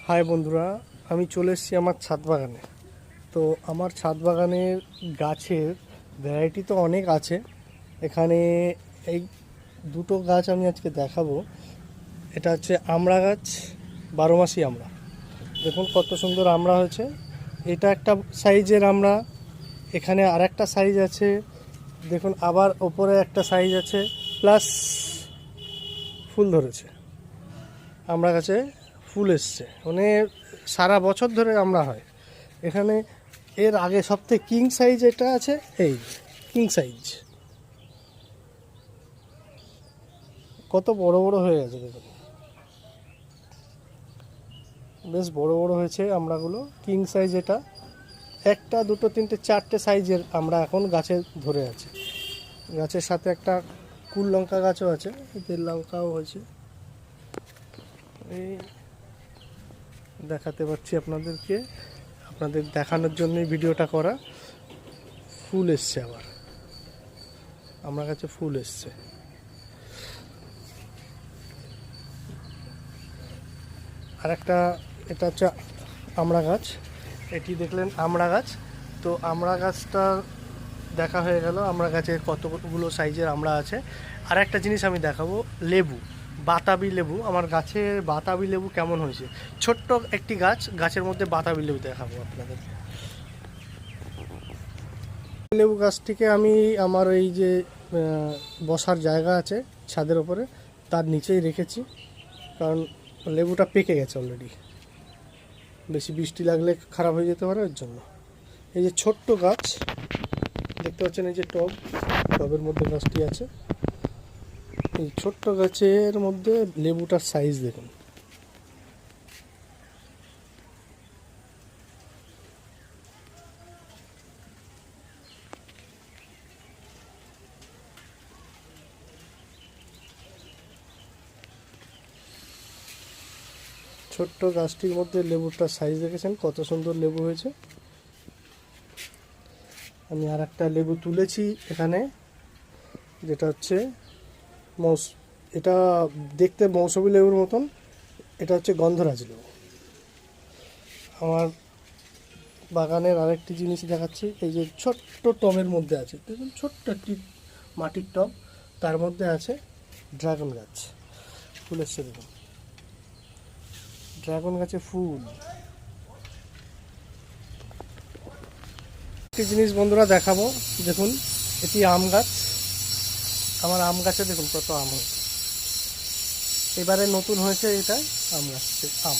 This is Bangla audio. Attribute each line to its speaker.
Speaker 1: হাই বন্ধুরা, আমি চলে এসেছি আমার ছাদ বাগানে। তো আমার ছাদ বাগানের গাছের ভ্যারাইটি তো অনেক আছে। এখানে এই দুটো গাছ আমি আজকে দেখাবো। এটা হচ্ছে আমড়া গাছ, 12 মাসি আমড়া। দেখুন কত সুন্দর আমড়া হয়েছে। এটা একটা সাইজের আমড়া, এখানে আর একটা সাইজ আছে। দেখুন আবার ওপরে একটা সাইজ আছে, প্লাস ফুল ধরেছে। আমড়া গাছে ফুল এসছে, মানে সারা বছর ধরে আমরা হয় এখানে। এর আগে সবথেকে কিং সাইজ এটা আছে, এই কিং সাইজ কত বড় বড় হয়ে গেছে দেখুন, বেশ বড় বড় হয়েছে আমড়াগুলো। কিং সাইজ এটা, একটা দুটো তিনটে চারটে সাইজের আমরা এখন গাছে ধরে আছে। গাছের সাথে একটা কুল লঙ্কা গাছও আছে, এতে লঙ্কাও হয়েছে। এই দেখাতে পাচ্ছি আপনাদেরকে, আপনাদের দেখানোর জন্যই ভিডিওটা করা। ফুল এসছে, আবার আমার কাছে ফুল এসছে। আর একটা, এটা হচ্ছে আমড়া গাছ। এটি দেখলেন আমড়া গাছ। তো আমড়া গাছটা দেখা হয়ে গেল, আমড়া গাছে কতগুলো সাইজের আমড়া আছে। আর একটা জিনিস আমি দেখাবো, লেবু, বাতাবি লেবু। আমার গাছে বাতাবি লেবু কেমন হয়েছে, ছোট্ট একটি গাছ, গাছের মধ্যে বাতাবি লেবু দেখাবো আপনাদেরকে। লেবু গাছটিকে আমি আমার এই যে বসার জায়গা আছে ছাদের ওপরে, তার নিচেই রেখেছি, কারণ লেবুটা পেকে গেছে অলরেডি। বেশি বৃষ্টি লাগলে খারাপ হয়ে যেতে পারে, ওর জন্য। এই যে ছোট্ট গাছ দেখতে পাচ্ছেন, এই যে টবের মধ্যে গাছটি আছে। এই ছোট্ট গাছের মধ্যে লেবুটার সাইজ দেখুন। ছোট্ট গাছটির মধ্যে লেবুটার সাইজ দেখেছেন কত সুন্দর লেবু হয়েছে। আমি আর একটা লেবু তুলেছি এখানে, যেটা হচ্ছে এটা দেখতে মৌসুমী লেবুর মতন। এটা হচ্ছে গন্ধরাজ লেবু। আমার বাগানের আরেকটি জিনিস দেখাচ্ছি, এই যে ছোট্ট টবের মধ্যে আছে, দেখুন ছোট্ট একটি মাটির টব, তার মধ্যে আছে ড্রাগন গাছ। ফুল এসছে দেখুন, ড্রাগন গাছে ফুল। একটি জিনিস বন্ধুরা দেখাবো, দেখুন এটি আম গাছ। আমার আম গাছে দেখুন কত আম হয়েছে, এবারে নতুন হয়েছে, এটা আম গাছ, আম।